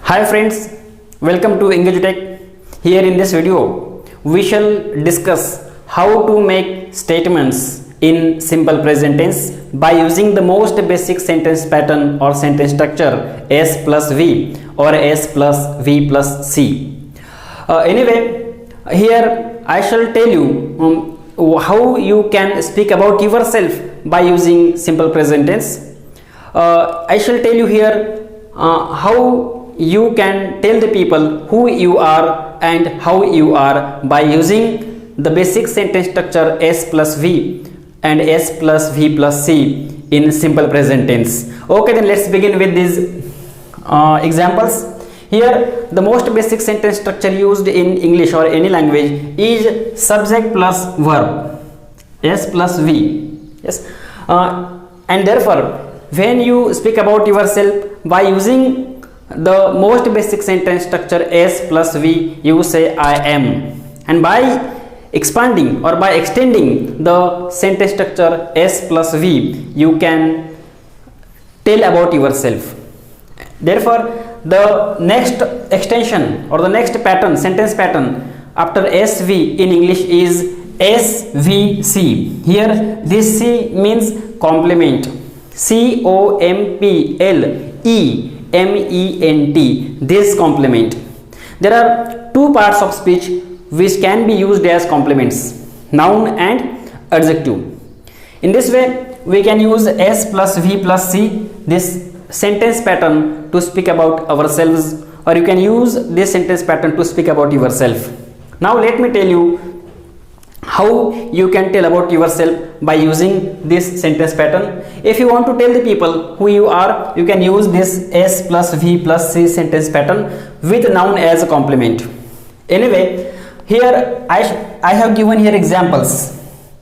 Hi friends, welcome to EngageTech. Here in this video, we shall discuss how to make statements in simple present tense by using the most basic sentence pattern or sentence structure S plus V or S plus V plus C. Anyway, here I shall tell you how you can speak about yourself by using simple present tense. I shall tell you here how you can tell the people who you are and how you are by using the basic sentence structure S plus V and S plus V plus C in simple present tense. Okay, then let's begin with these examples. Here the most basic sentence structure used in English or any language is subject plus verb, S plus V. Yes, and therefore when you speak about yourself by using the most basic sentence structure S plus V, you say I am, and by expanding or by extending the sentence structure S plus V, you can tell about yourself. Therefore the next extension or the next pattern, sentence pattern after SV in English is SVC. Here this C means complement, COMPLEMENT, this complement. There are two parts of speech which can be used as complements, noun and adjective. In this way we can use S plus V plus C, this sentence pattern, to speak about ourselves, or you can use this sentence pattern to speak about yourself. Now let me tell you how you can tell about yourself by using this sentence pattern. If you want to tell the people who you are, you can use this S plus V plus C sentence pattern with noun as a complement. Anyway, here I have given here examples.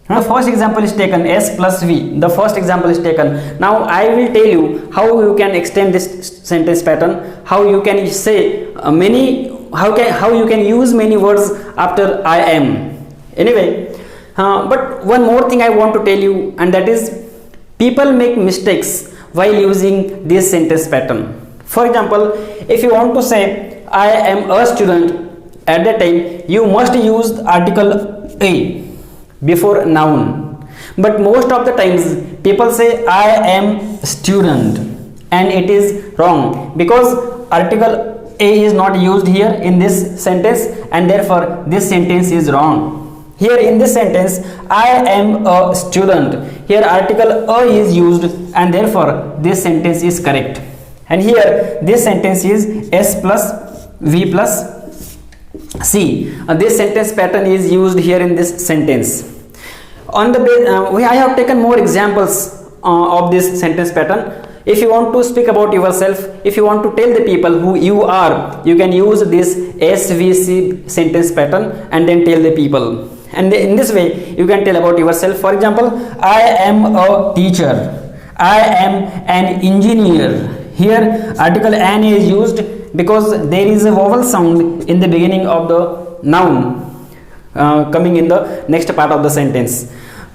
The first example is taken S plus V. The first example is taken. Now I will tell you how you can extend this sentence pattern, how you can say how you can use many words after I am. Anyway, but one more thing I want to tell you, and that is people make mistakes while using this sentence pattern. For example, if you want to say I am a student, at that time you must use article A before noun, but most of the times people say I am student, and it is wrong because article A is not used here in this sentence, and therefore this sentence is wrong. Here in this sentence I am a student, here article A is used, and therefore this sentence is correct. And here this sentence is S plus V plus C. This sentence pattern is used here in this sentence. On the I have taken more examples of this sentence pattern. If you want to speak about yourself, if you want to tell the people who you are, you can use this SVC sentence pattern and then tell the people. And in this way you can tell about yourself. For example, I am a teacher, I am an engineer. Here article an is used because there is a vowel sound in the beginning of the noun coming in the next part of the sentence.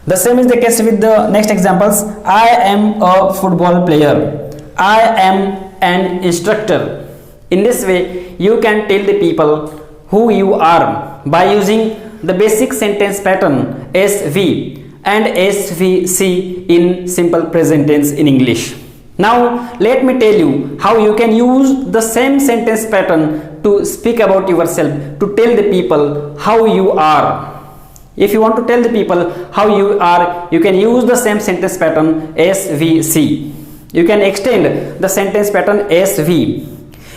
The same is the case with the next examples. I am a football player, I am an instructor. In this way you can tell the people who you are by using the basic sentence pattern SV and SVC in simple present tense in English. Now let me tell you how you can use the same sentence pattern to speak about yourself, to tell the people how you are. If you want to tell the people how you are, you can use the same sentence pattern SVC. You can extend the sentence pattern SV.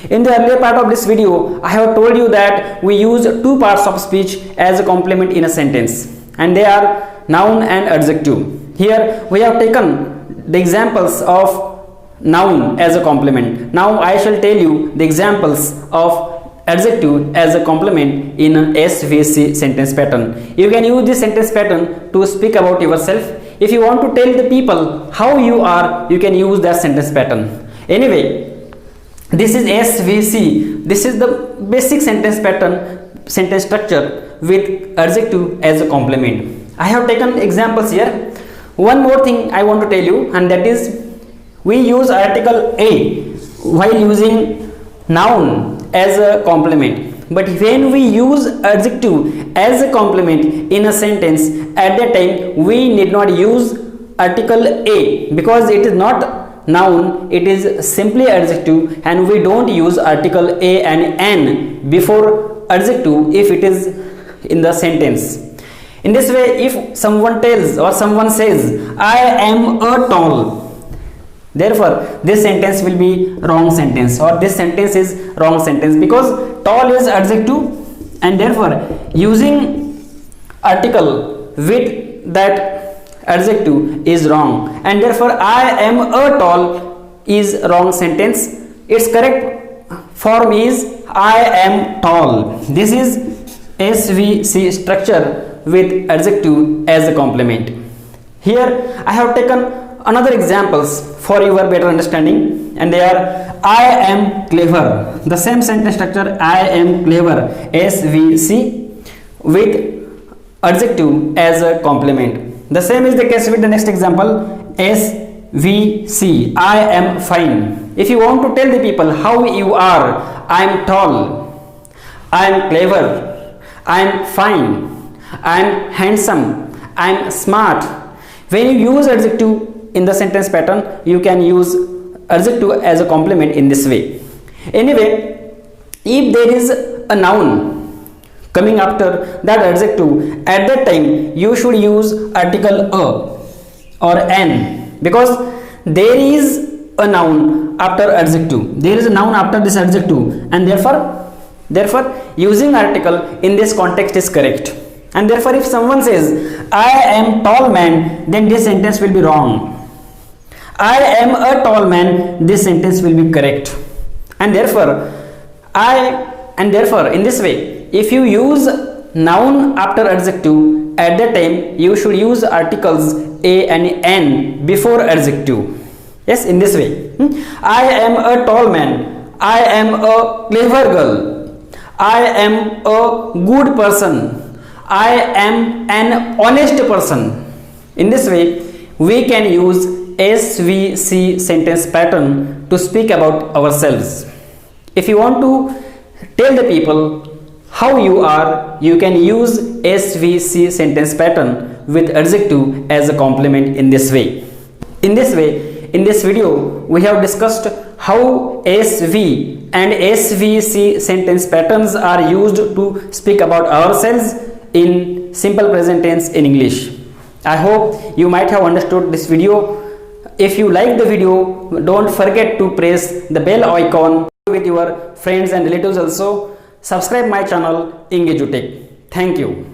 In the earlier part of this video, I have told you that we use two parts of speech as a complement in a sentence, and they are noun and adjective. Here we have taken the examples of noun as a complement. Now I shall tell you the examples of adjective as a complement in an SVC sentence pattern. You can use this sentence pattern to speak about yourself. If you want to tell the people how you are, you can use that sentence pattern. Anyway, this is SVC. This is the basic sentence pattern, sentence structure with adjective as a complement. I have taken examples here. One more thing I want to tell you, and that is we use article A while using noun as a complement. But when we use adjective as a complement in a sentence, at that time we need not use article a, because it is not noun, it is simply adjective, and we don't use article a and an before adjective if it is in the sentence. In this way, if someone tells or someone says, I am a tall, therefore this sentence will be wrong sentence, or this sentence is wrong sentence, because tall is adjective, and therefore using article with that adjective is wrong, and therefore I am a tall is wrong sentence. Its correct form is I am tall. This is SVC structure with adjective as a complement. Here I have taken another examples for your better understanding, and they are I am clever. The same sentence structure, I am clever, SVC with adjective as a complement. The same is the case with the next example, SVC, I am fine. If you want to tell the people how you are, I am tall, I am clever, I am fine, I am handsome, I am smart. When you use adjective in the sentence pattern, you can use adjective as a complement in this way. Anyway, if there is a noun coming after that adjective, at that time you should use article a or an, because there is a noun after adjective, there is a noun after this adjective, and therefore using article in this context is correct. And therefore if someone says I am tall man, then this sentence will be wrong. I am a tall man, this sentence will be correct. And therefore in this way, if you use noun after adjective, at that time you should use articles a and an before adjective. Yes, in this way. I am a tall man, I am a clever girl, I am a good person, I am an honest person. In this way we can use SVC sentence pattern to speak about ourselves. If you want to tell the people how you are, you can use SVC sentence pattern with adjective as a complement in this way. In this video we have discussed how SV and SVC sentence patterns are used to speak about ourselves in simple present tense in English. I hope you might have understood this video. If you like the video, don't forget to press the bell icon with your friends and relatives also. Subscribe my channel EngageUtech. Thank you.